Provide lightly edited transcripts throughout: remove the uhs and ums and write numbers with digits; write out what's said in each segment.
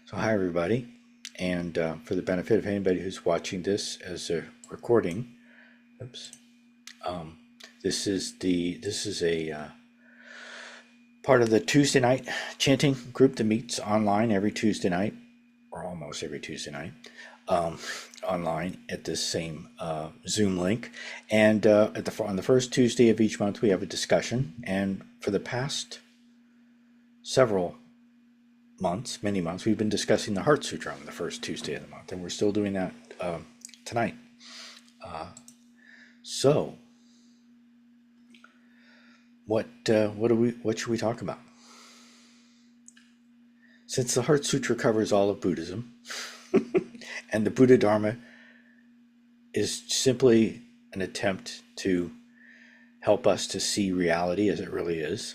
So hi everybody, and for the benefit of anybody who's watching this as a recording, oops, this is a part of the Tuesday night chanting group that meets online every Tuesday night, or almost every Tuesday night, online at this same Zoom link. And on the first Tuesday of each month, we have a discussion. And for the past several months, many months, we've been discussing the Heart Sutra on the first Tuesday of the month, and we're still doing that tonight. So, what should we talk about? Since the Heart Sutra covers all of Buddhism, and the Buddha Dharma is simply an attempt to help us to see reality as it really is,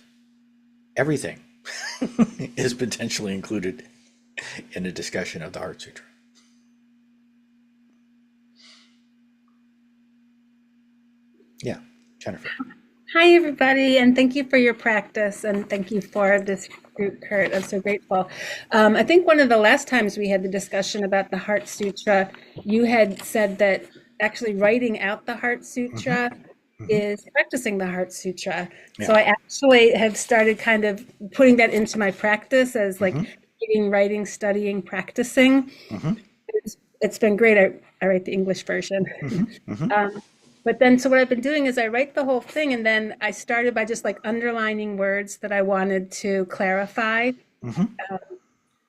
everything is potentially included in a discussion of the Heart Sutra. Yeah, Jennifer. Hi, everybody, and thank you for your practice, and thank you for this group, Kurt. I'm so grateful. I think one of the last times we had the discussion about the Heart Sutra, you had said that actually writing out the Heart Sutra is practicing the Heart Sutra. Yeah. So I actually have started kind of putting that into my practice as like reading, writing, studying, practicing. It's been great. I write the English version. But then, so what I've been doing is I write the whole thing, and then I started by just like underlining words that I wanted to clarify,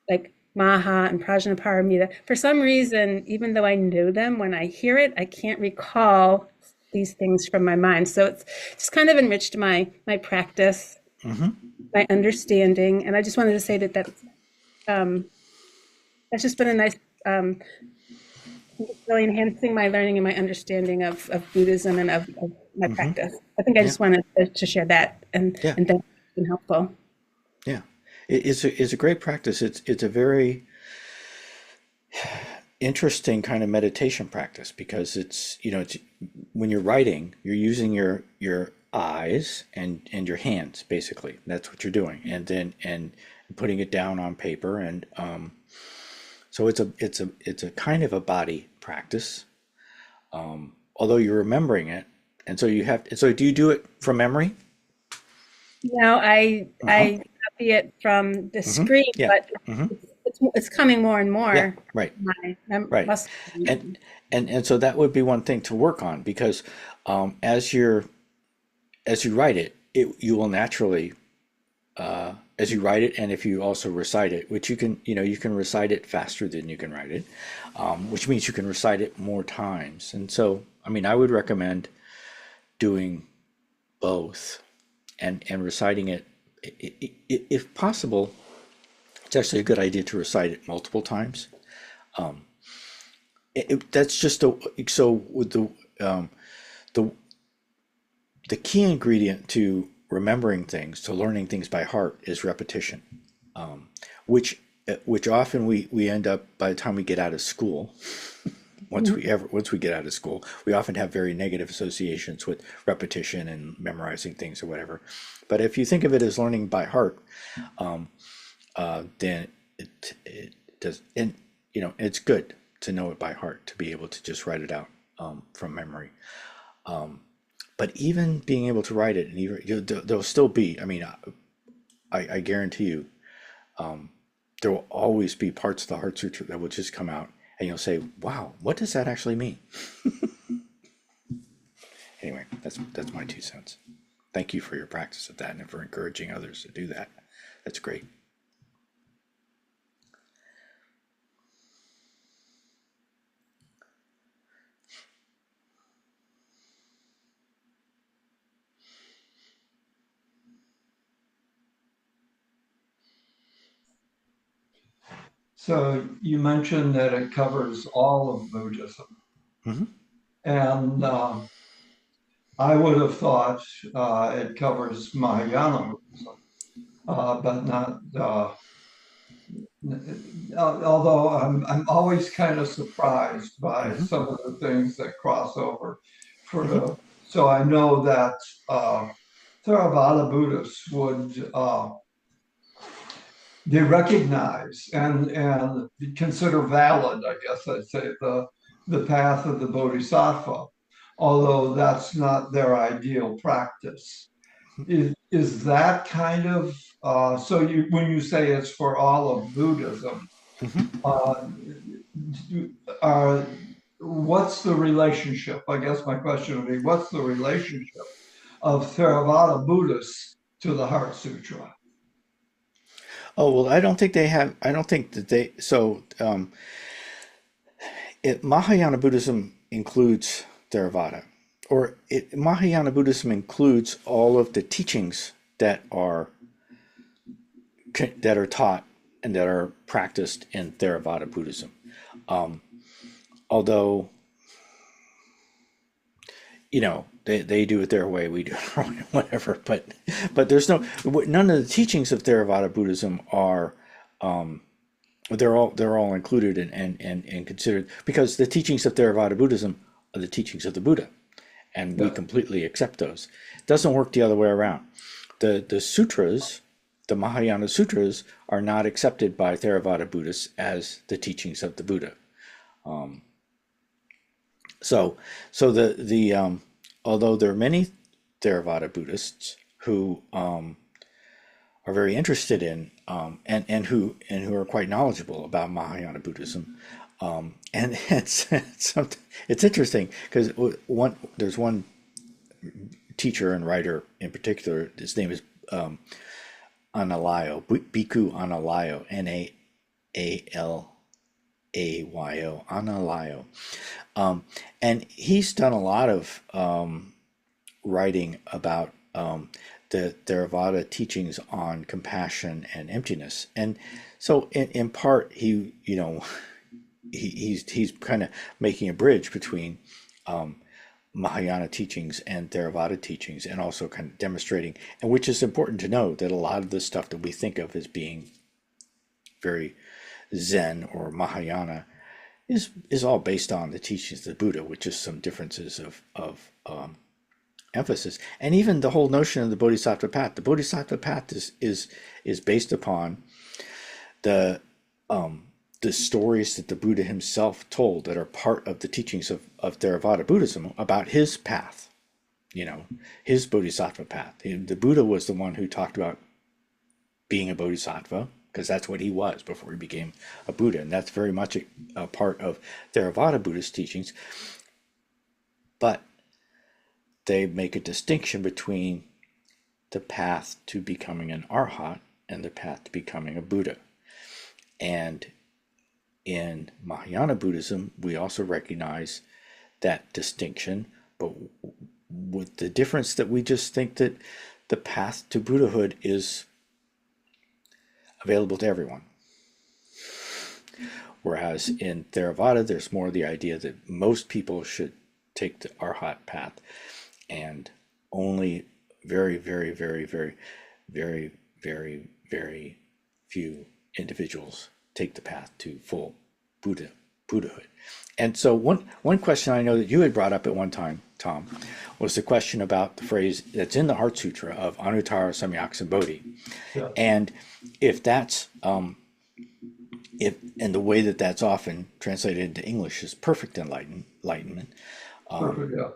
like Maha and Prajnaparamita. For some reason, even though I know them, when I hear it, I can't recall these things from my mind. So it's just kind of enriched my practice, my understanding, and I just wanted to say that that's just been a nice. It's really enhancing my learning and my understanding of Buddhism and of my practice. I think I just wanted to share that, and that's been helpful. Yeah, it's a great practice. It's a very interesting kind of meditation practice because it's when you're writing, you're using your eyes and your hands basically. That's what you're doing, and then and putting it down on paper, and so it's a kind of a body practice, although you're remembering it, and so you have. So do you do it from memory? I copy it from the screen, Yeah. but it's coming more and Yeah. more. Right. My Right. muscle. And so that would be one thing to work on because as you write it, you will naturally as you write it, and if you also recite it, which you can recite it faster than you can write it, which means you can recite it more times. And so, I mean, I would recommend doing both and reciting it if possible. It's actually a good idea to recite it multiple times. That's just so with the the key ingredient to remembering things, to learning things by heart, is repetition, which which often we end up by the time we get out of school. Once we get out of school, we often have very negative associations with repetition and memorizing things or whatever. But if you think of it as learning by heart, then it does, and it's good to know it by heart, to be able to just write it out from memory. But even being able to write it, and even there'll still be. I mean, I guarantee you, there will always be parts of the Heart Sutra that will just come out, and you'll say, "Wow, what does that actually mean?" Anyway, that's my 2 cents. Thank you for your practice of that and for encouraging others to do that. That's great. So you mentioned that it covers all of Buddhism, Hmm. and I would have thought it covers Mahayana Buddhism, but not. Although I'm always kind of surprised by Hmm. some of the things that cross over. Hmm. So I know that Theravada Buddhists would they recognize and consider valid, I guess I'd say, the path of the Bodhisattva, although that's not their ideal practice. Is that kind of so? When you say it's for all of Buddhism, Hmm. uh, uh, what's the relationship? I guess my question would be, what's the relationship of Theravada Buddhists to the Heart Sutra? Oh well, I don't think they have. I don't think that they. So Mahayana Buddhism includes Theravada, or Mahayana Buddhism includes all of the teachings that are taught and that are practiced in Theravada Buddhism. Although they do it their way, we do it our way, whatever. But there's none of the teachings of Theravada Buddhism are they're all included and considered, because the teachings of Theravada Buddhism are the teachings of the Buddha, and we Yeah. completely accept those. It doesn't work the other way around. The sutras, the Mahayana sutras, are not accepted by Theravada Buddhists as the teachings of the Buddha. So the although there are many Theravada Buddhists who are very interested in and who are quite knowledgeable about Mahayana Buddhism. And it's interesting because there's one teacher and writer in particular. His name is Analayo, Bhikkhu Analayo, Nalayo, Analayo, and he's done a lot of writing about the Theravada teachings on compassion and emptiness. And so in part he's kind of making a bridge between Mahayana teachings and Theravada teachings, and also kind of demonstrating, and which is important to know, that a lot of the stuff that we think of as being very Zen or Mahayana is all based on the teachings of the Buddha, with just some differences of emphasis. And even the whole notion of the Bodhisattva path. The Bodhisattva path is based upon the the stories that the Buddha himself told that are part of the teachings of Theravada Buddhism about his path, his Bodhisattva path. The Buddha was the one who talked about being a Bodhisattva, because that's what he was before he became a Buddha. And that's very much a part of Theravada Buddhist teachings. But they make a distinction between the path to becoming an arhat and the path to becoming a Buddha. And in Mahayana Buddhism, we also recognize that distinction, but with the difference that we just think that the path to Buddhahood is available to everyone. Whereas in Theravada, there's more the idea that most people should take the arhat path, and only very, very, very, very, very, very, very few individuals take the path to full Buddhahood. And so one question I know that you had brought up at one time, Tom, was the question about the phrase that's in the Heart Sutra of Anuttara Samyak Sambodhi. Yeah. And if that's and the way that that's often translated into English is perfect enlightenment. Perfect, yeah.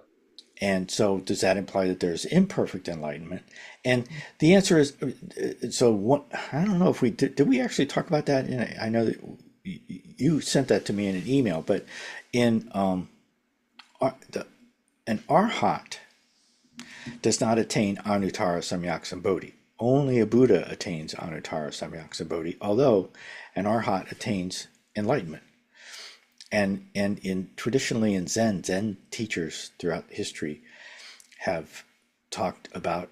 And so does that imply that there's imperfect enlightenment? And the answer is, I don't know if we did we actually talk about that? I know that you sent that to me in an email, but in an arhat does not attain Anuttara Samyak Sambodhi. Only a Buddha attains Anuttara Samyak Sambodhi, although an arhat attains enlightenment. And traditionally in Zen teachers throughout history have talked about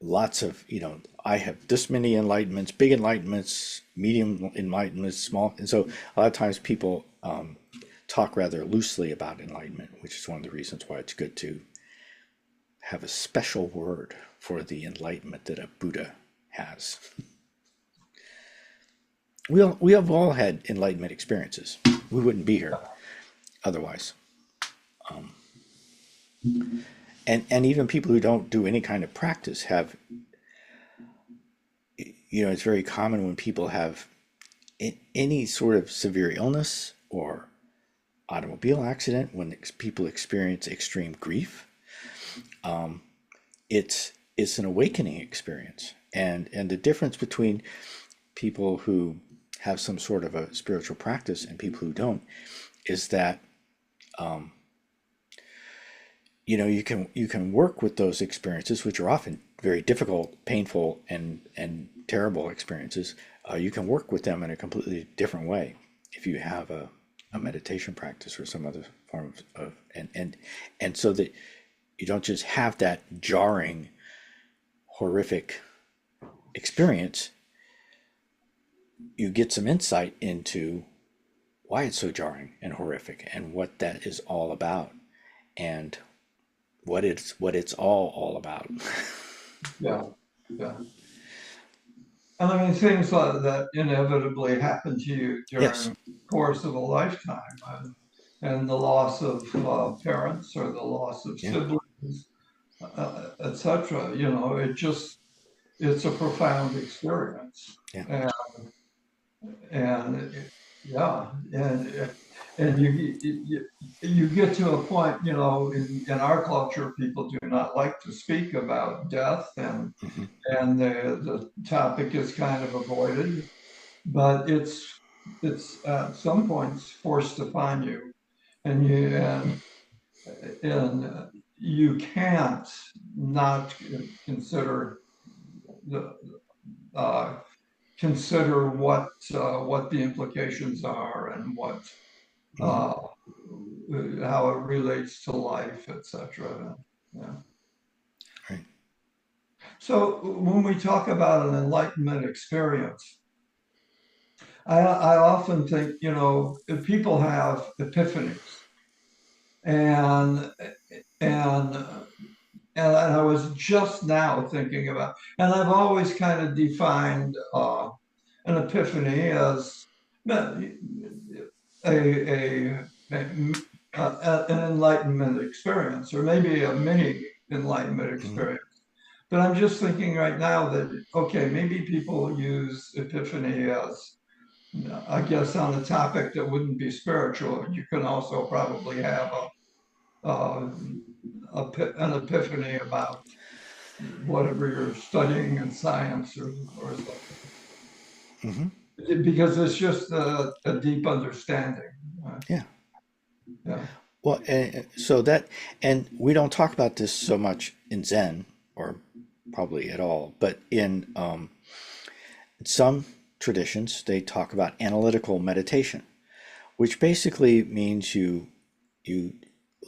lots of, I have this many enlightenments, big enlightenments, medium enlightenments, small. And so a lot of times people talk rather loosely about enlightenment, which is one of the reasons why it's good to have a special word for the enlightenment that a Buddha has. We have all had enlightenment experiences. We wouldn't be here otherwise. And even people who don't do any kind of practice have, it's very common when people have any sort of severe illness or automobile accident, when people experience extreme grief, it's an awakening experience. And the difference between people who have some sort of a spiritual practice and people who don't is that you can work with those experiences, which are often very difficult, painful, and terrible experiences. You can work with them in a completely different way if you have a meditation practice or some other form of and so that you don't just have that jarring, horrific experience. You get some insight into why it's so jarring and horrific, and what that is all about, and what it's all about. Yeah. And I mean, things like that inevitably happen to you during Yes. the course of a lifetime, and the loss of parents or the loss of Yeah. siblings, etc. It's a profound experience. Yeah. And yeah, and you get to a point, in our culture, people do not like to speak about death, and Mm-hmm. and the topic is kind of avoided, but it's at some points forced upon you, and you can't not consider the consider what the implications are, and Mm-hmm. uh, how it relates to life, etc. Yeah. Right. So when we talk about an enlightenment experience, I often think, if people have epiphanies, and and and I was just now thinking about, and I've always kind of defined an epiphany as an enlightenment experience, or maybe a mini enlightenment Mhm. experience. But I'm just thinking right now that, okay, maybe people use epiphany as, I guess, on a topic that wouldn't be spiritual. You can also probably have uh, an epiphany about whatever you're studying in science or something, Mhm. because it's just a deep understanding. Uh, Yeah. yeah. Well, so that, and we don't talk about this so much in Zen, or probably at all, but in some traditions, they talk about analytical meditation, which basically means you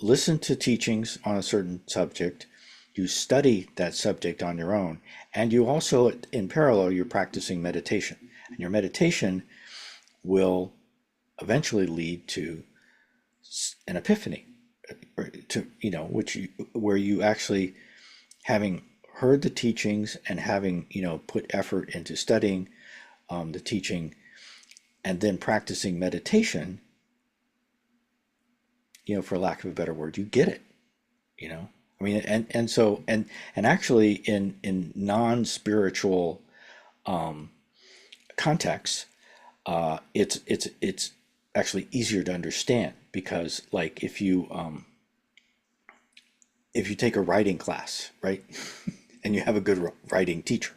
listen to teachings on a certain subject, you study that subject on your own, and you also, in parallel, you're practicing meditation. And your meditation will eventually lead to an epiphany, to which where you actually, having heard the teachings and having put effort into studying the teaching and then practicing meditation, for lack of a better word, you get it. I mean, and actually in non-spiritual contexts, it's actually easier to understand, because like if you take a writing class, right, and you have a good writing teacher,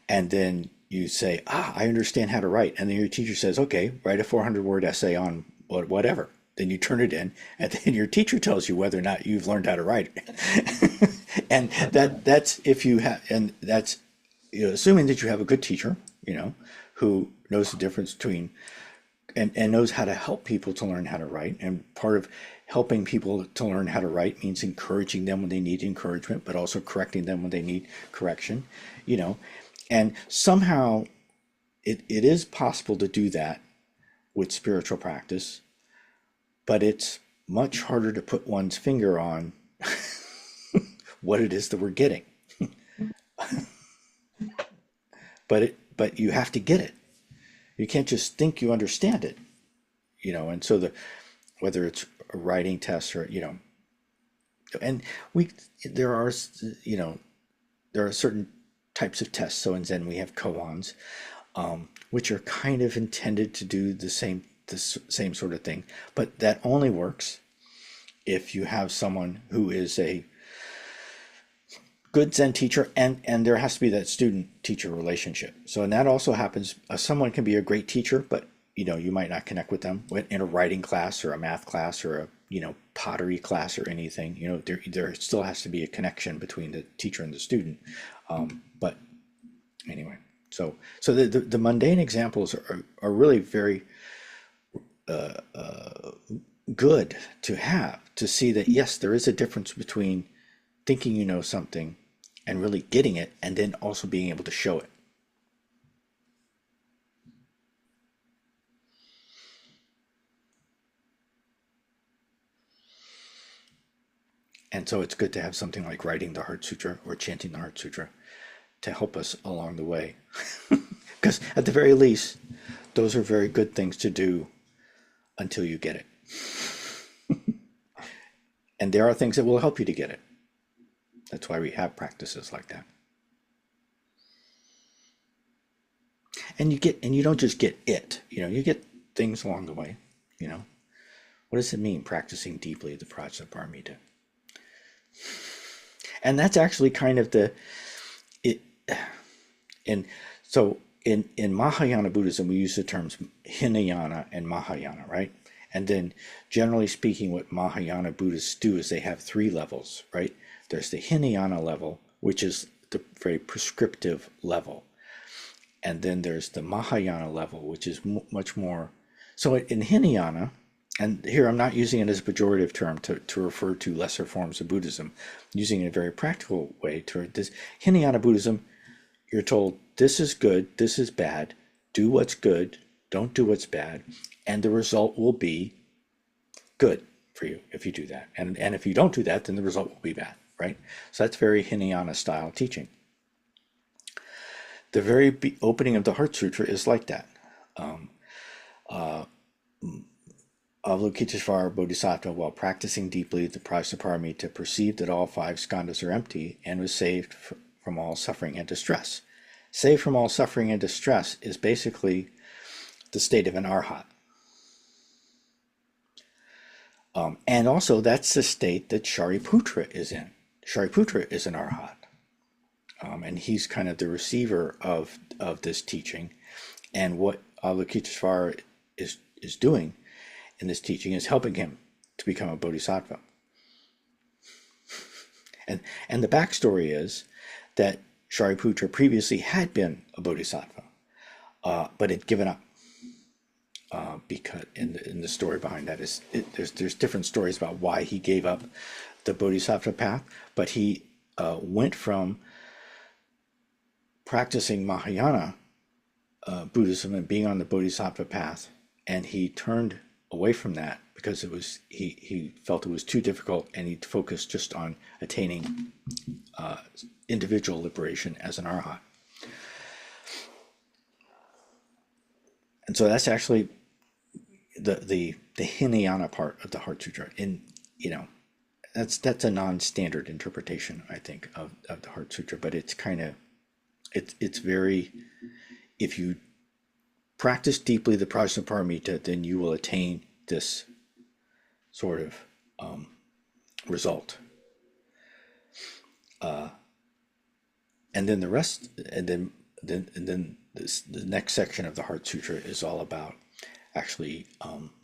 and then you say, I understand how to write, and then your teacher says, okay, write a 400-word essay on whatever. Then you turn it in, and then your teacher tells you whether or not you've learned how to write. And that's if you have, and that's assuming that you have a good teacher, who knows the difference between, and knows how to help people to learn how to write. And part of helping people to learn how to write means encouraging them when they need encouragement, but also correcting them when they need correction, you know. And somehow it is possible to do that with spiritual practice, but it's much harder to put one's finger on what it is that we're getting. But you have to get it. You can't just think you understand it, And so whether it's a writing test or and we there are you know there are certain types of tests. So in Zen we have koans, which are kind of intended to do the same sort of thing, but that only works if you have someone who is a good Zen teacher, and there has to be that student teacher relationship. So, and that also happens. Someone can be a great teacher, but you might not connect with them in a writing class or a math class or a pottery class or anything. There still has to be a connection between the teacher and the student. But anyway, so the mundane examples are really very good to have, to see that yes, there is a difference between thinking you know something and really getting it, and then also being able to show it. And so it's good to have something like writing the Heart Sutra or chanting the Heart Sutra to help us along the way. Because at the very least, those are very good things to do until you get it. And there are things that will help you to get it. That's why we have practices like that. And you don't just get it, you get things along the way, What does it mean practicing deeply the Prajnaparamita? And that's actually kind of it. And so in Mahayana Buddhism, we use the terms Hinayana and Mahayana, right? And then generally speaking, what Mahayana Buddhists do is they have three levels, right? There's the Hinayana level, which is the very prescriptive level. And then there's the Mahayana level, which is much more. So in Hinayana, and here I'm not using it as a pejorative term to refer to lesser forms of Buddhism, I'm using it in a very practical way. To this Hinayana Buddhism, you're told this is good, this is bad, do what's good, don't do what's bad, and the result will be good for you if you do that. And if you don't do that, then the result will be bad, right? So that's very Hinayana style teaching. The very opening of the Heart Sutra is like that. Avalokiteshvara Bodhisattva, while practicing deeply the Prajnaparamita, perceived that all five skandhas are empty and was saved from all suffering and distress. Saved from all suffering and distress is basically the state of an arhat. And also, that's the state that Shariputra is in. Shariputra is an arhat. And he's kind of the receiver of this teaching. And what Avalokiteshvara is doing in this teaching is helping him to become a bodhisattva. And the backstory is that Shariputra previously had been a bodhisattva, but had given up. Because in the story behind that is there's different stories about why he gave up the bodhisattva path, but he went from practicing Mahayana Buddhism and being on the bodhisattva path, and he turned away from that because it was he felt it was too difficult, and he focused just on attaining individual liberation as an arhat. And so that's actually the Hinayana part of the Heart Sutra. In that's a non-standard interpretation, I think, of the Heart Sutra, but it's kind of it's very, if you practice deeply the Prajnaparamita, then you will attain this sort of result. And then the rest, and then the next section of the Heart Sutra is all about actually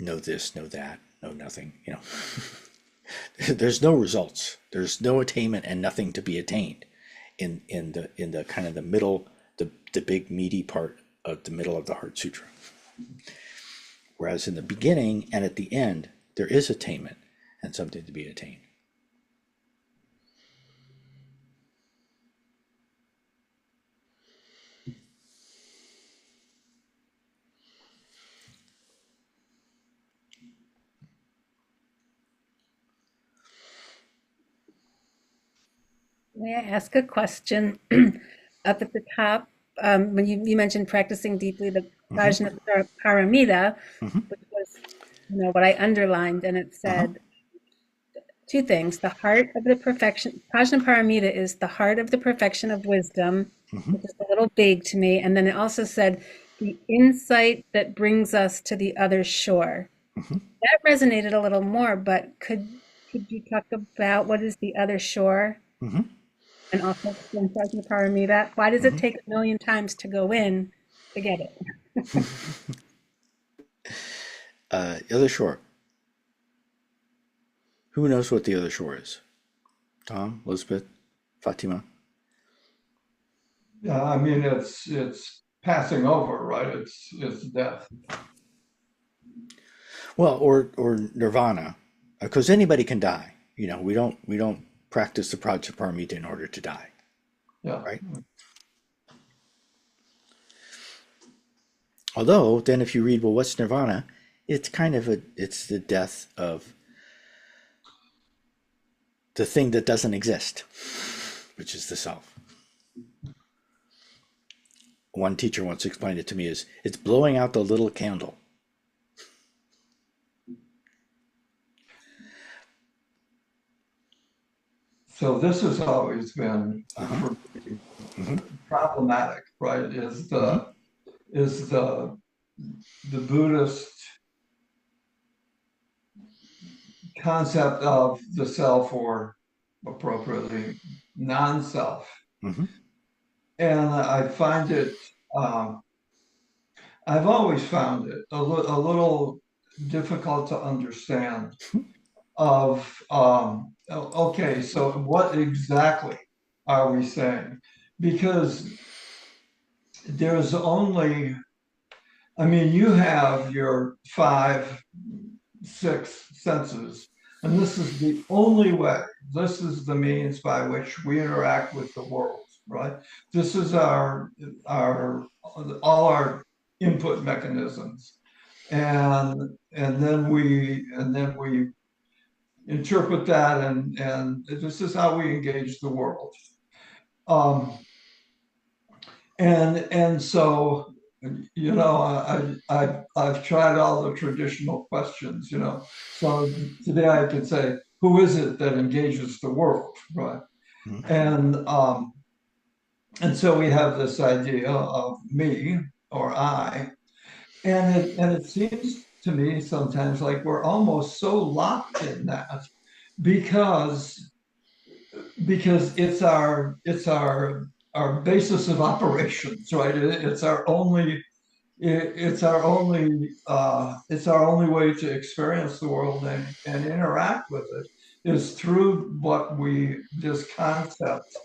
know this, know that, know nothing. There's no results. There's no attainment and nothing to be attained in the kind of the middle, the big meaty part of the middle of the Heart Sutra. Whereas in the beginning and at the end, there is attainment and something to be attained. May I ask a question? Up at the top, when you mentioned practicing deeply the Prajnaparamita, which was, what I underlined, and it Uh-huh. said two things. The heart of the perfection, Prajnaparamita is the heart of the perfection of wisdom, which is a little vague to me. And then it also said the insight that brings us to the other shore. That resonated a little more, but could you talk about what is the other shore? And also explain Prajnaparamita. Why does it take a million times to go in to get it? The other shore. Who knows what the other shore is? Tom, Elizabeth, Fatima. Yeah, I mean it's passing over, right? It's death. Well, or nirvana, because anybody can die. We don't practice the Prajnaparamita in order to die, Yeah. right? Although then, if you read, well, what's nirvana? It's kind of it's the death of the thing that doesn't exist, which is the self. One teacher once explained it to me as it's blowing out the little candle. So this has always been Uh-huh. problematic, right? Is Mm-hmm. the Buddhist concept of the self, or appropriately non-self. Mm-hmm. And I find it, I've always found it a little difficult to understand of, okay, so what exactly are we saying? Because there's only, I mean, you have your five, six senses, and this is the only way. This is the means by which we interact with the world, right? This is our all our input mechanisms, and then we interpret that, and this is how we engage the world. Um, and so you know, I've tried all the traditional questions, you know. So today I could say, who is it that engages the world, right? Mhm. And um, and so we have this idea of me or I, and it seems to me sometimes like we're almost so locked in that because it's our basis of operations, right? It's our only it's our only way to experience the world and interact with it is through what we this concept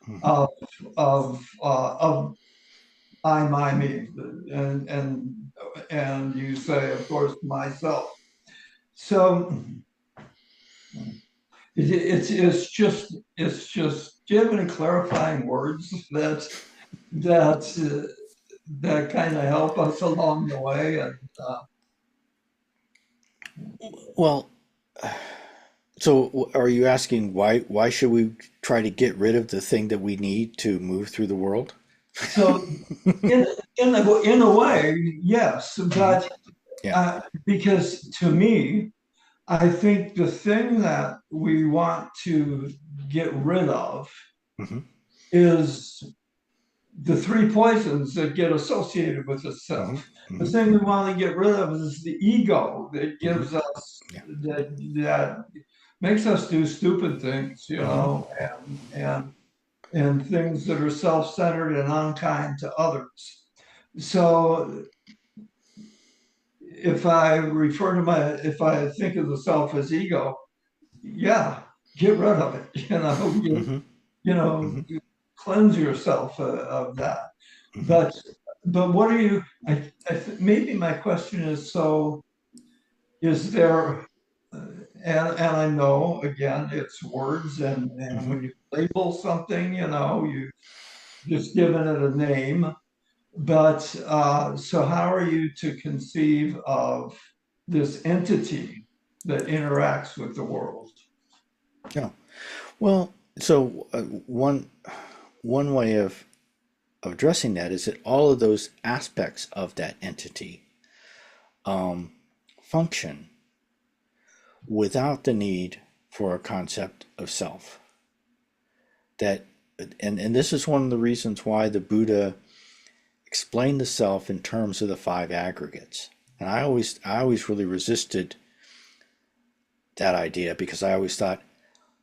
Mhm. of of I, my, me, and you say, of course, myself. So it's just. Do you have any clarifying words that that kind of help us along the way? And Well, so are you asking why should we try to get rid of the thing that we need to move through the world? so in in a way, yes, Hmm. but Yeah. because to me, I think the thing that we want to get rid of Hmm. is the three poisons that get associated with the Hmm. self. The Hmm. thing we want to get rid of is the ego that Hmm. gives us Yeah. that makes us do stupid things, you Hmm. know, and things that are self-centered and unkind to others. So if I think of the self as ego, yeah, get rid of it. Hmm. You know, Hmm. cleanse yourself of that. Hmm. But what are you? Maybe my question is so. Is there? And I know again it's words and Hmm. when you label something, you know, you just given it a name. But so how are you to conceive of this entity that interacts with the world? Yeah. Well, so one way of addressing that is that all of those aspects of that entity function without the need for a concept of self. That and this is one of the reasons why the Buddha explained the self in terms of the five aggregates. And I always really resisted that idea because I always thought,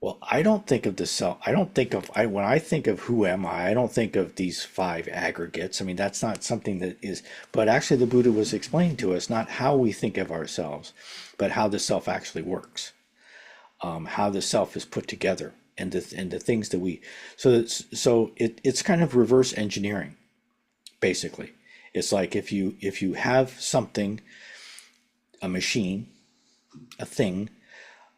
well, I don't think of the self. I don't think of I when I think of who am I don't think of these five aggregates. I mean, that's not something that is. But actually, the Buddha was explaining to us not how we think of ourselves, but how the self actually works, how the self is put together, and the things that we. So it's kind of reverse engineering, basically. It's like if you have something, a machine, a thing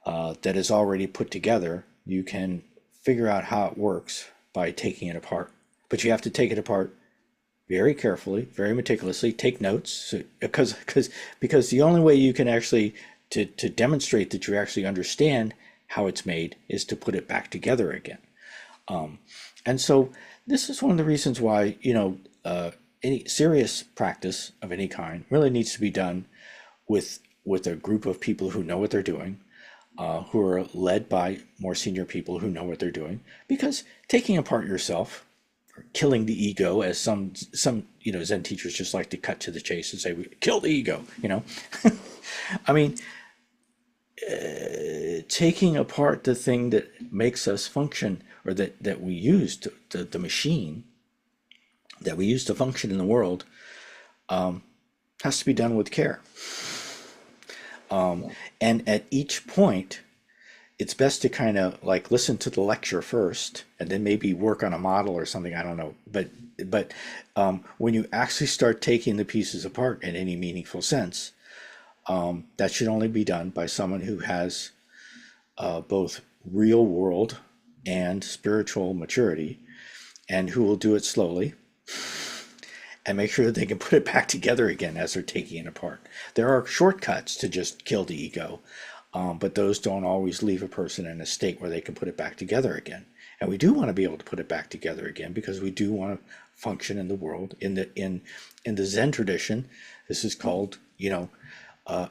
that is already put together, you can figure out how it works by taking it apart. But you have to take it apart very carefully, very meticulously. Take notes, because the only way you can actually to demonstrate that you actually understand how it's made is to put it back together again. And so this is one of the reasons why any serious practice of any kind really needs to be done with a group of people who know what they're doing, who are led by more senior people who know what they're doing. Because taking apart yourself, or killing the ego, as some Zen teachers just like to cut to the chase and say, "We kill the ego." I mean, taking apart the thing that makes us function, or that we use the machine that we use to function in the world, has to be done with care. And at each point, it's best to kind of like listen to the lecture first and then maybe work on a model or something. I don't know. But when you actually start taking the pieces apart in any meaningful sense, that should only be done by someone who has both real world and spiritual maturity, and who will do it slowly and make sure that they can put it back together again as they're taking it apart. There are shortcuts to just kill the ego, but those don't always leave a person in a state where they can put it back together again. And we do want to be able to put it back together again because we do want to function in the world. In the Zen tradition, this is called,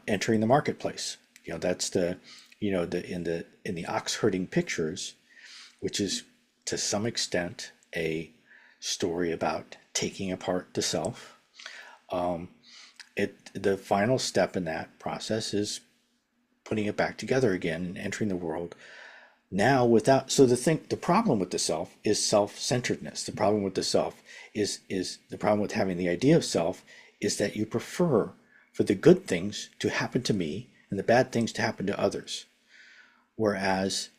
entering the marketplace. That's the, in the ox herding pictures, which is to some extent a story about taking apart the self. The final step in that process is putting it back together again and entering the world now without. So the problem with the self is self-centeredness. The problem with the self is the problem with having the idea of self is that you prefer for the good things to happen to me and the bad things to happen to others, whereas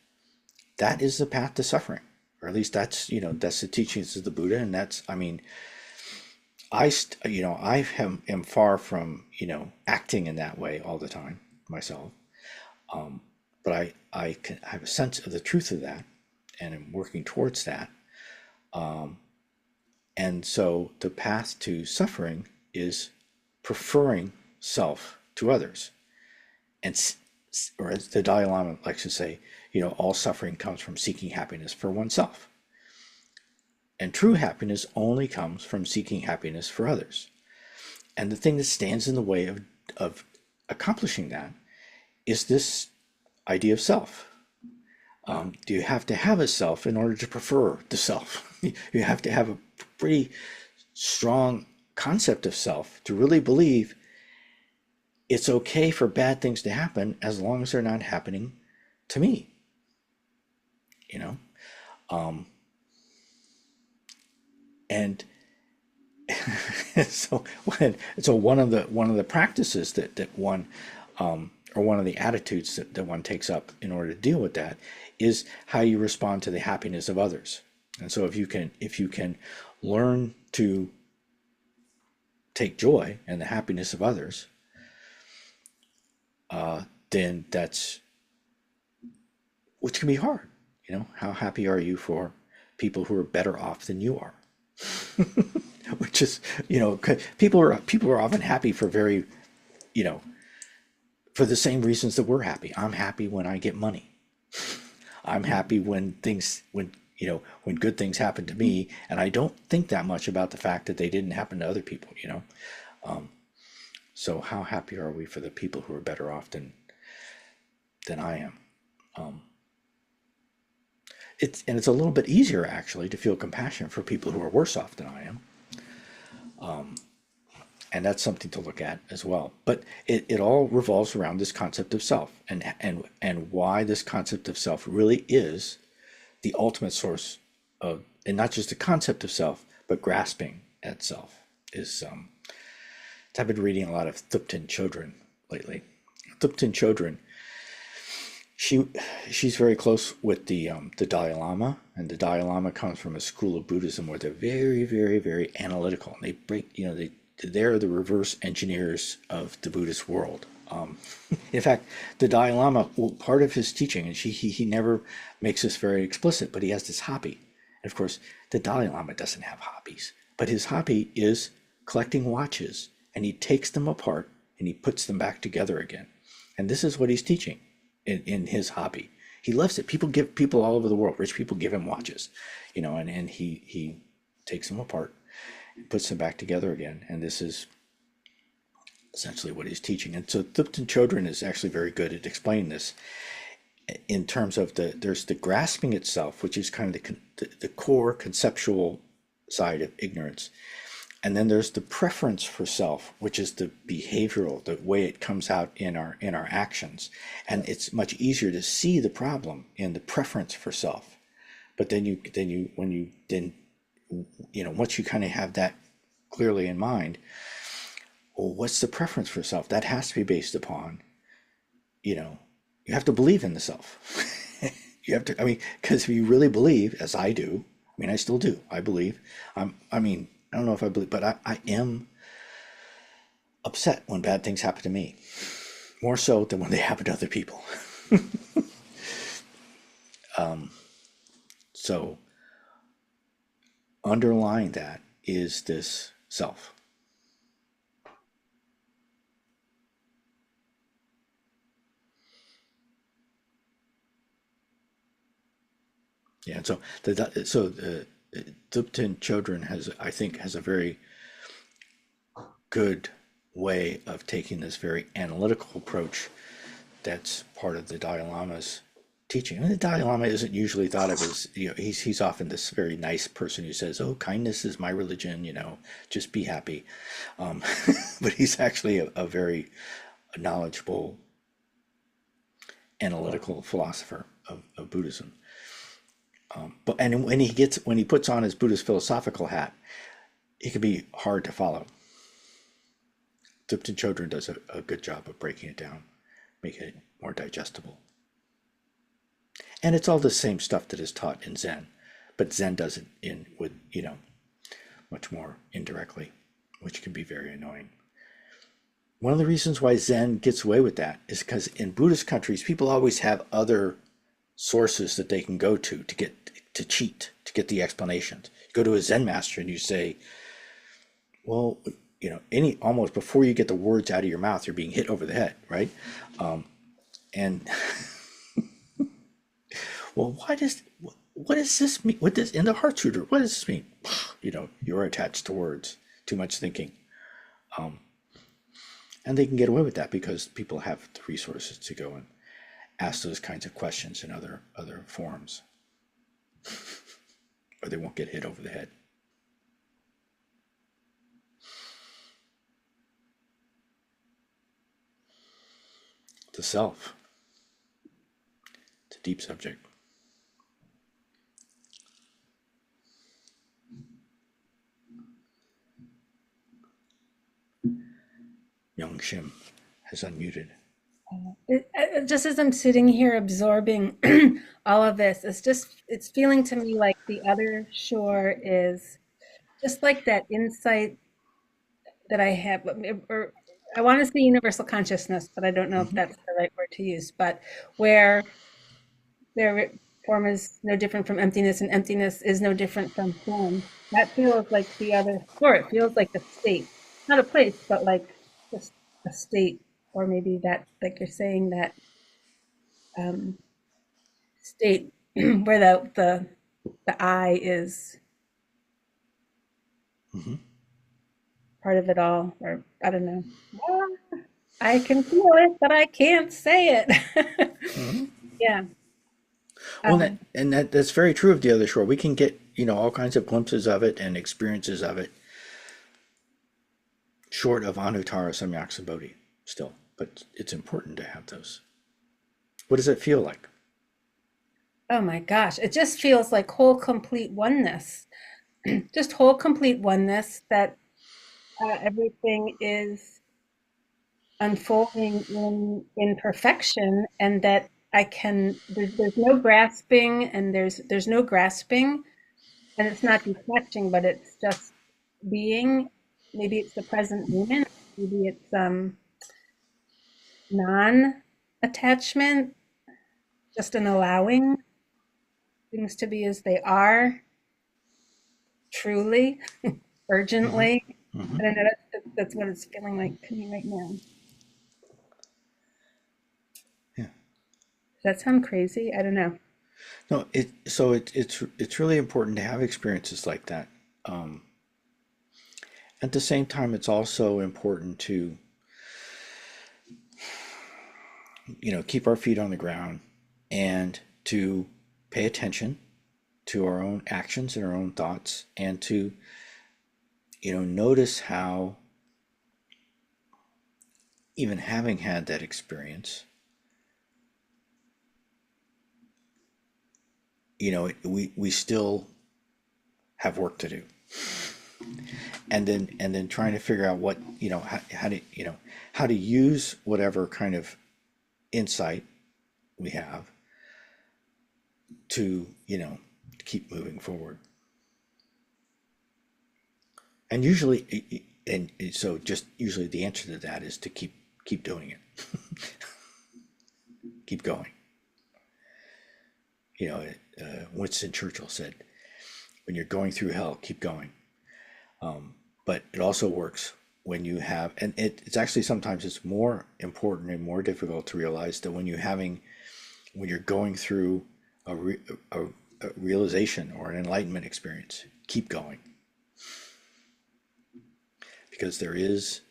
that is the path to suffering, or at least that's the teachings of the Buddha. And that's, I mean, I am far from acting in that way all the time myself, but I can have a sense of the truth of that, and I'm working towards that. And so the path to suffering is preferring self to others, and or as the Dalai Lama likes to say, all suffering comes from seeking happiness for oneself. And true happiness only comes from seeking happiness for others. And the thing that stands in the way of accomplishing that is this idea of self. Do you have to have a self in order to prefer the self? You have to have a pretty strong concept of self to really believe it's okay for bad things to happen as long as they're not happening to me. And so one of the practices that one or one of the attitudes that one takes up in order to deal with that is how you respond to the happiness of others. And so if you can learn to take joy in the happiness of others, then that's, which can be hard. How happy are you for people who are better off than you are? Which is, people are often happy for very, for the same reasons that we're happy. I'm happy when I get money. I'm happy when good things happen to me, and I don't think that much about the fact that they didn't happen to other people. So how happy are we for the people who are better off than I am? It's a little bit easier actually to feel compassion for people who are worse off than I am. And that's something to look at as well. But it all revolves around this concept of self, and why this concept of self really is the ultimate source of, and not just the concept of self, but grasping at self is. I've been reading a lot of Thupten Chodron lately. Thupten Chodron, she's very close with the Dalai Lama, and the Dalai Lama comes from a school of Buddhism where they're very, very, very analytical, and they break, they're the reverse engineers of the Buddhist world. In fact, the Dalai Lama, part of his teaching, and he never makes this very explicit, but he has this hobby. And of course, the Dalai Lama doesn't have hobbies, but his hobby is collecting watches, and he takes them apart and he puts them back together again. And this is what he's teaching in his hobby. He loves it. People all over the world, rich people give him watches, and he takes them apart, puts them back together again. And this is essentially what he's teaching. And so Thupten Chodron is actually very good at explaining this in terms of there's the grasping itself, which is kind of the core conceptual side of ignorance. And then there's the preference for self, which is the behavioral, the way it comes out in our actions. And it's much easier to see the problem in the preference for self. But then once you kind of have that clearly in mind, well, what's the preference for self? That has to be based upon, you have to believe in the self. You have to, because if you really believe, as I do, I still do, I believe, I don't know if I believe, but I am upset when bad things happen to me, more so than when they happen to other people. So underlying that is this self. Yeah. And so the Tibetan Chodron I think, has a very good way of taking this very analytical approach that's part of the Dalai Lama's teaching. I mean, the Dalai Lama isn't usually thought of as, he's often this very nice person who says, "Oh, kindness is my religion, just be happy." Um, but he's actually a very knowledgeable, analytical philosopher of Buddhism. But and when he puts on his Buddhist philosophical hat, he can be hard to follow. Tipton Chodron does a good job of breaking it down, making it more digestible. And it's all the same stuff that is taught in Zen, but Zen does it in with, much more indirectly, which can be very annoying. One of the reasons why Zen gets away with that is because in Buddhist countries, people always have other sources that they can go to get to cheat, to get the explanations. You go to a Zen master and you say, well, any almost before you get the words out of your mouth, you're being hit over the head, right? And well, what does this mean? What does in the heart sutra? What does this mean? You're attached to words. Too much thinking, and they can get away with that because people have the resources to go and ask those kinds of questions in other forums, or they won't get hit over the head. The self. It's a deep subject. Young Shim has unmuted. Just as I'm sitting here absorbing all of this, it's feeling to me like the other shore is just like that insight that I have, or I want to say universal consciousness, but I don't know if Mm-hmm. that's the right word to use, but where their form is no different from emptiness and emptiness is no different from form. That feels like the other shore. It feels like the state, not a place, but like just a state, or maybe that, like you're saying, that um, state where the I is Mm-hmm. part of it all, or I don't know. Ah, I can feel it, but I can't say it. Mm-hmm. Yeah. Well, Um, that's very true of the other shore. We can get all kinds of glimpses of it and experiences of it, short of Anuttara Samyak Bodhi, still. But it's important to have those. What does it feel like? oh my gosh, it just feels like whole complete oneness. Just whole complete oneness that everything is unfolding in perfection, and that there's no grasping, and there's no grasping, and it's not detaching, but it's just being. Maybe it's the present moment, maybe it's non-attachment, just an allowing things to be as they are, truly, Mm-hmm. urgently. Mm-hmm. I don't know, that's what it's feeling like to me right now. Yeah. Does that sound crazy? I don't know. No. It's really important to have experiences like that. Um, at the same time, it's also important to keep our feet on the ground and to pay attention to our own actions and our own thoughts, and to notice how, even having had that experience, we still have work to do, and then trying to figure out what how to use whatever kind of insight we have to keep moving forward. And usually, and so just usually the answer to that is to keep doing it. Keep going. you know Winston Churchill said, when you're going through hell, keep going. But it also works when you have, and it's actually sometimes it's more important and more difficult to realize that when you're going through a a realization or an enlightenment experience, keep going. Because there is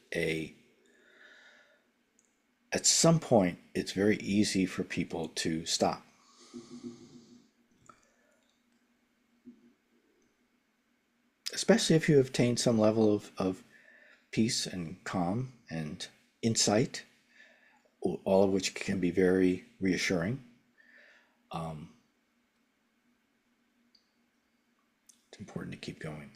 at some point, it's very easy for people to stop. Especially if you have attained some level of peace and calm and insight, all of which can be very reassuring. It's important to keep going.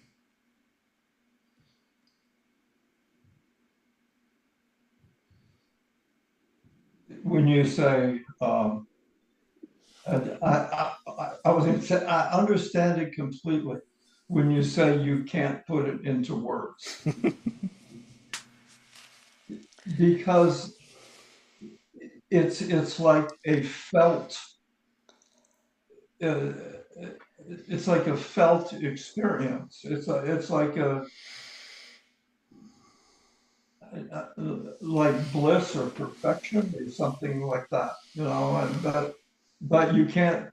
When you say, and I was going to say, I understand it completely when you say you can't put it into words because it's like a felt uh, it's like a felt experience. It's like bliss or perfection or something like that, you know, and but you can't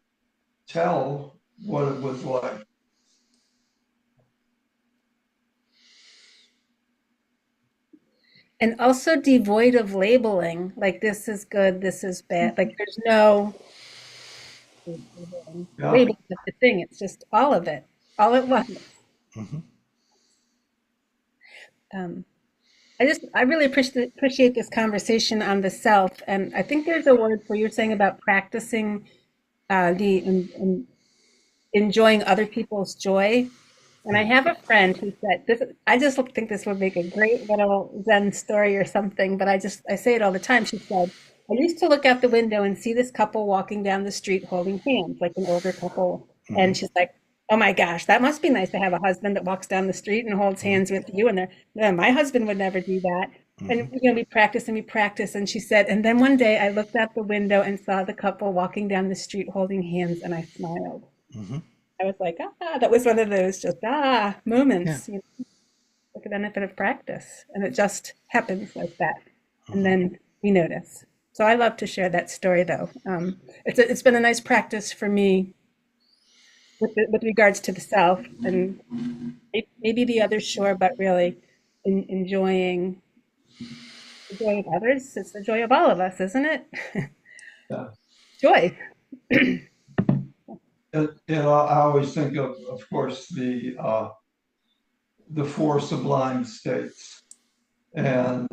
tell what it was like. And also devoid of labeling, like this is good, this is bad. Like there's no Yeah. labeling of the thing. It's just all of it, all at once. Mm-hmm. Um, I really appreciate this conversation on the self. And I think there's a word for you're saying about practicing the enjoying other people's joy. And I have a friend who said this. I just think this would make a great little Zen story or something. But I say it all the time. She said, I used to look out the window and see this couple walking down the street holding hands, like an older couple. Mm-hmm. And she's like, oh my gosh, that must be nice to have a husband that walks down the street and holds Mm-hmm. hands with you. And my husband would never do that. Mm-hmm. And we practice and we practice. And she said, and then one day I looked out the window and saw the couple walking down the street holding hands, and I smiled. Mm-hmm. I was like, that was one of those just Yeah. moments, like the benefit of practice. And it just happens like that. And Mm-hmm. then we notice. So I love to share that story though. It's been a nice practice for me with regards to the self and maybe the others, sure, but really enjoying the joy of others. It's the joy of all of us, isn't it? Yeah. Joy. I always think of course, the four sublime states and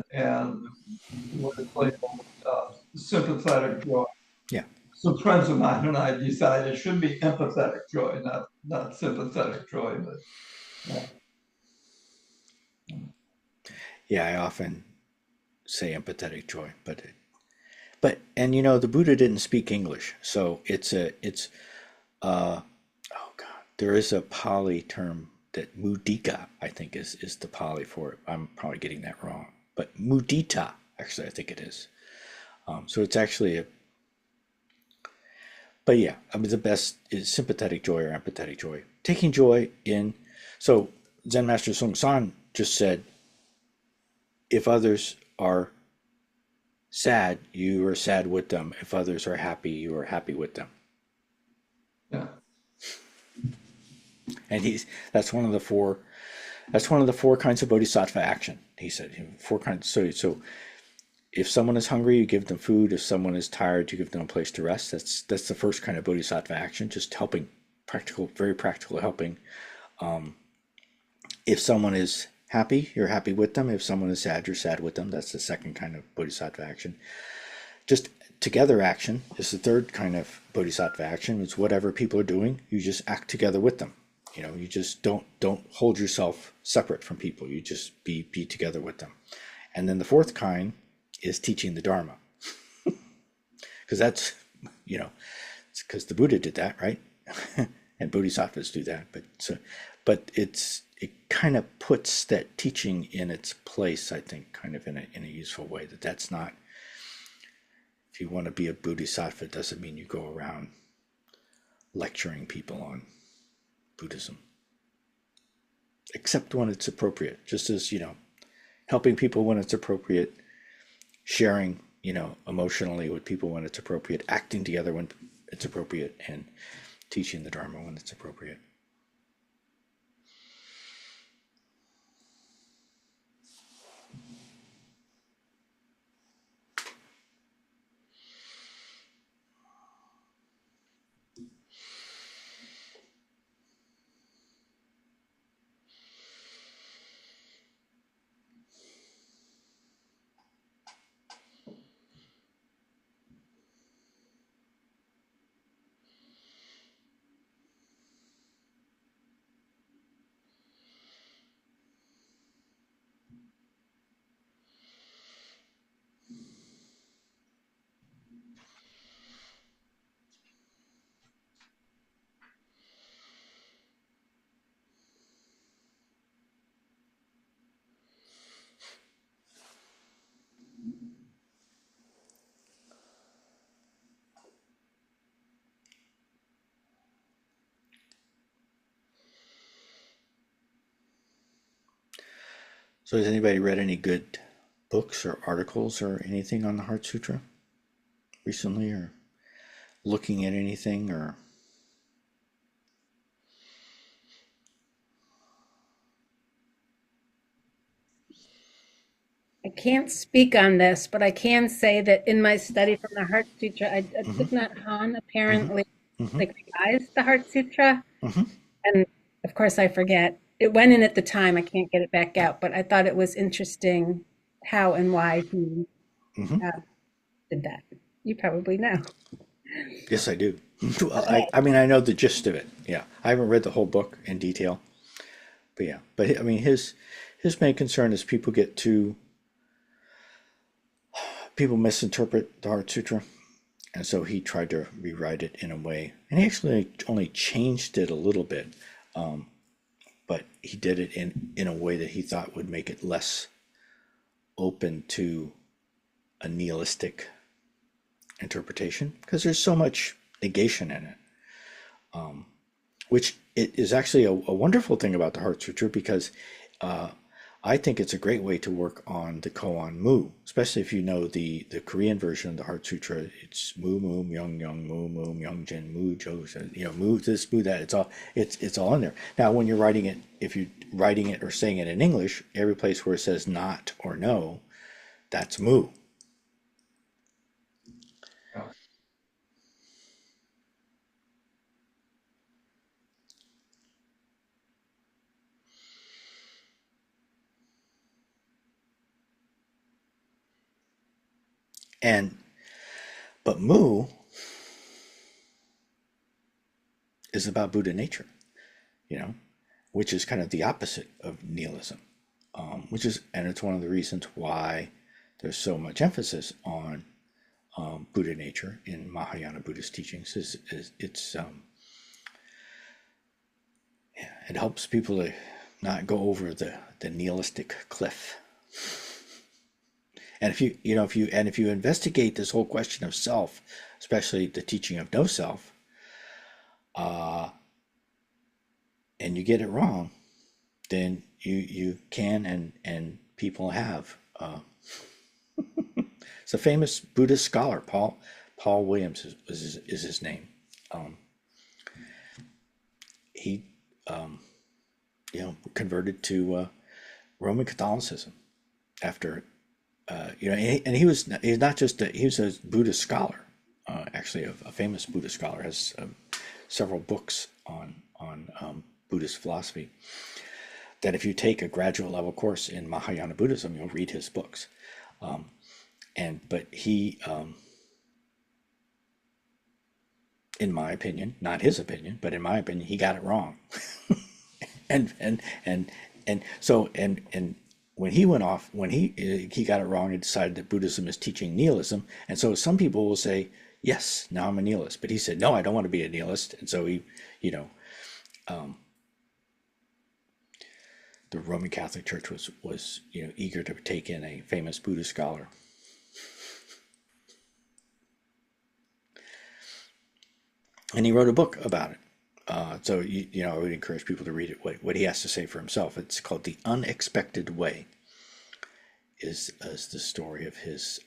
what is labeled sympathetic joy. Yeah. Some friends of mine and I decided it should be empathetic joy, not sympathetic joy, but yeah. Yeah. I often say empathetic joy, but and you know the Buddha didn't speak English, so it's oh God, there is a Pali term that mudita, I think is the Pali for it. I'm probably getting that wrong, but mudita, actually, I think it is. So it's actually a, but yeah, I mean, the best is sympathetic joy or empathetic joy. Taking joy in, so Zen Master Sung San just said, if others are sad, you are sad with them. If others are happy, you are happy with them. Yeah. And that's one of the four. That's one of the four kinds of bodhisattva action. He said four kinds. So if someone is hungry, you give them food. If someone is tired, you give them a place to rest. That's the first kind of bodhisattva action. Just helping, practical, very practical helping. If someone is happy, you're happy with them. If someone is sad, you're sad with them. That's the second kind of bodhisattva action. Just together action is the third kind of bodhisattva action. It's whatever people are doing, you just act together with them. You know, you just don't hold yourself separate from people. You just be together with them. And then the fourth kind is teaching the Dharma, because that's, you know, it's because the Buddha did that, right? And bodhisattvas do that. But it kind of puts that teaching in its place, I think, kind of in a useful way. That's not, if you want to be a bodhisattva, it doesn't mean you go around lecturing people on Buddhism, except when it's appropriate. Just as, you know, helping people when it's appropriate, sharing, you know, emotionally with people when it's appropriate, acting together when it's appropriate, and teaching the Dharma when it's appropriate. So has anybody read any good books or articles or anything on the Heart Sutra recently, or looking at anything, or I can't speak on this, but I can say that in my study from the Heart Sutra, Thich Nhat Hanh apparently like revised the Heart Sutra, and of course I forget. It went in at the time. I can't get it back out, but I thought it was interesting how and why he uh, did that. You probably know. yes, I do. Well, Okay. I mean, I know the gist of it. Yeah, I haven't read the whole book in detail, but yeah. But I mean, his main concern is people misinterpret the Heart Sutra, and so he tried to rewrite it in a way, and he actually only changed it a little bit, but he did it in a way that he thought would make it less open to a nihilistic interpretation, because there's so much negation in it, which it is actually a wonderful thing about the Heart Sutra, because I think it's a great way to work on the koan mu, especially if you know the Korean version of the Heart Sutra. It's mu mu myung myung mu mu myung jin mu jo, mu this mu that. It's all in there. Now, when you're writing it, if you're writing it or saying it in English, every place where it says not or no, that's mu. Yeah. And but mu is about Buddha nature, you know, which is kind of the opposite of nihilism, and it's one of the reasons why there's so much emphasis on Buddha nature in Mahayana Buddhist teachings. It helps people to not go over the nihilistic cliff. And if you investigate this whole question of self, especially the teaching of no self, and you get it wrong, then you can and people have. It's a famous Buddhist scholar, Paul Williams is his name. He converted to Roman Catholicism after and he's not just he was a Buddhist scholar, actually a famous Buddhist scholar, has several books on Buddhist philosophy. That if you take a graduate level course in Mahayana Buddhism, you'll read his books. But he, in my opinion, not his opinion, but in my opinion, he got it wrong. and and and and when he went off, when he got it wrong and decided that Buddhism is teaching nihilism, and so some people will say, yes, now I'm a nihilist, but he said, no, I don't want to be a nihilist, and so he, the Roman Catholic Church was eager to take in a famous Buddhist scholar. And he wrote a book about it. So I would encourage people to read it. What he has to say for himself. It's called "The Unexpected Way." Is the story of his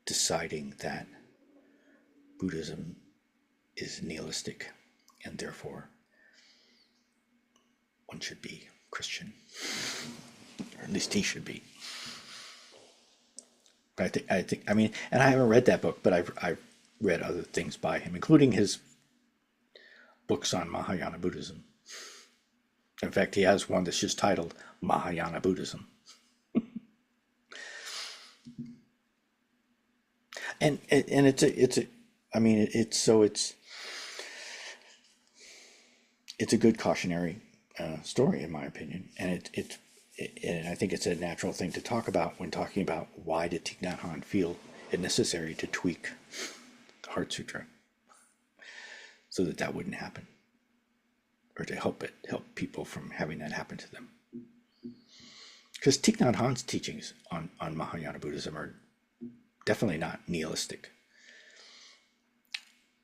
deciding that Buddhism is nihilistic and therefore one should be Christian, or at least he should be. But I mean, and I haven't read that book, but I've read other things by him, including his books on Mahayana Buddhism. In fact, he has one that's just titled Mahayana Buddhism. And it's I mean it's a good cautionary story, in my opinion, and and I think it's a natural thing to talk about when talking about why did Thich Nhat Hanh feel it necessary to tweak the Heart Sutra so that that wouldn't happen, or to help people from having that happen to them. Because Thich Nhat Hanh's teachings on Mahayana Buddhism are definitely not nihilistic,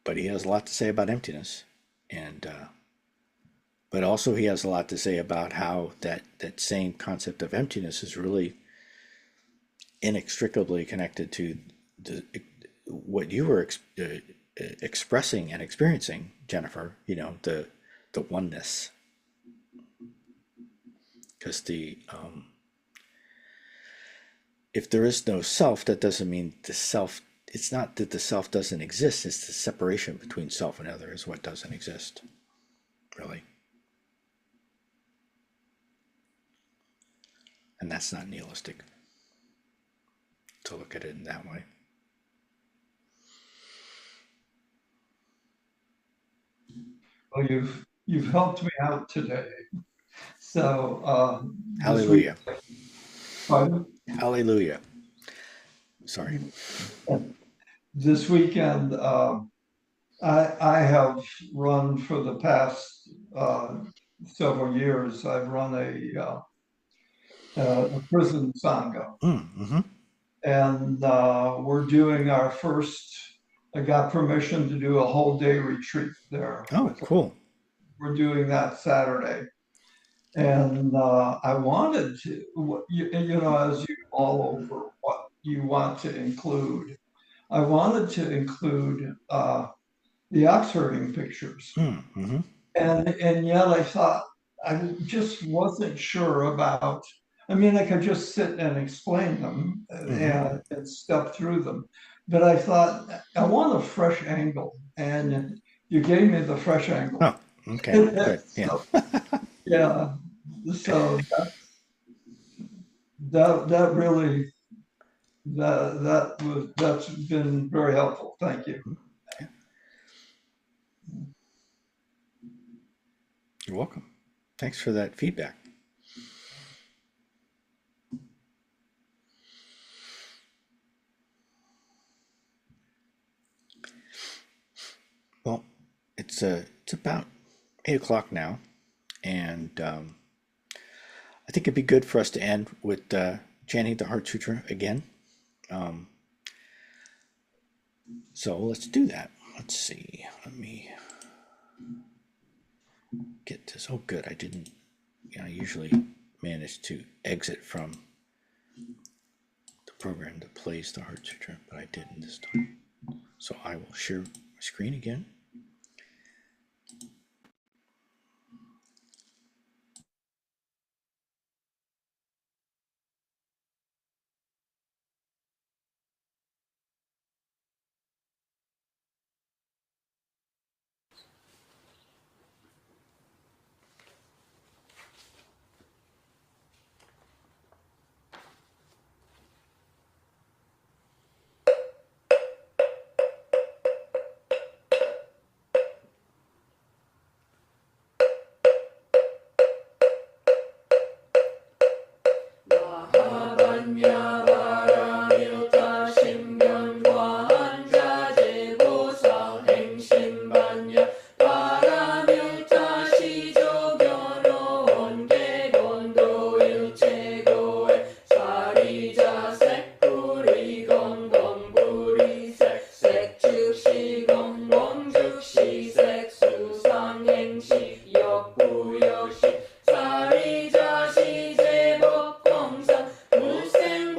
but he has a lot to say about emptiness, and but also he has a lot to say about how that same concept of emptiness is really inextricably connected to what you were expressing and experiencing, Jennifer. You know, the oneness, because if there is no self, that doesn't mean the self. It's not that the self doesn't exist. It's the separation between self and other is what doesn't exist, really. And that's not nihilistic to look at it in that way. Well, you've helped me out today. So Hallelujah. Pardon? Hallelujah. Sorry. This weekend, I have run for the past several years. I've run a prison sangha, Mm-hmm. and we're doing our first. I got permission to do a whole day retreat there. Oh, cool. We're doing that Saturday, and I wanted to, you know, as you all over what you want to include. I wanted to include the Oxfording pictures. Mm-hmm. And yet I thought I just wasn't sure about. I mean, I could just sit and explain them and step through them, but I thought I want a fresh angle, and you gave me the fresh angle. Oh, okay, good. Yeah. So, yeah. So that really that's been very helpful. Thank you. Yeah. You're welcome. Thanks for that feedback. Well, it's about 8 o'clock now, and I think it'd be good for us to end with chanting the Heart Sutra again. So let's do that. Let's see. Let me get this. Oh, good. I didn't. I usually manage to exit from the program that plays the Heart Sutra, but I didn't this time. So I will share my screen again. 역부여시 사리자시 제법공상 무생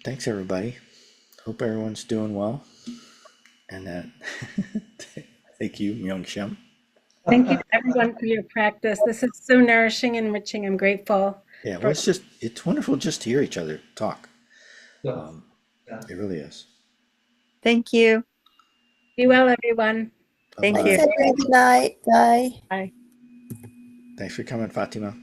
Thanks, everybody. Hope everyone's doing well. And that, thank you, Myung Shem. Thank you, everyone, for your practice. This is so nourishing and enriching. I'm grateful. Yeah, well, it's wonderful just to hear each other talk. Yeah. Yeah. It really is. Thank you. Be well, everyone. Thank Bye-bye. you. Thanks, everyone. Good night. Bye. Bye. Thanks for coming, Fatima.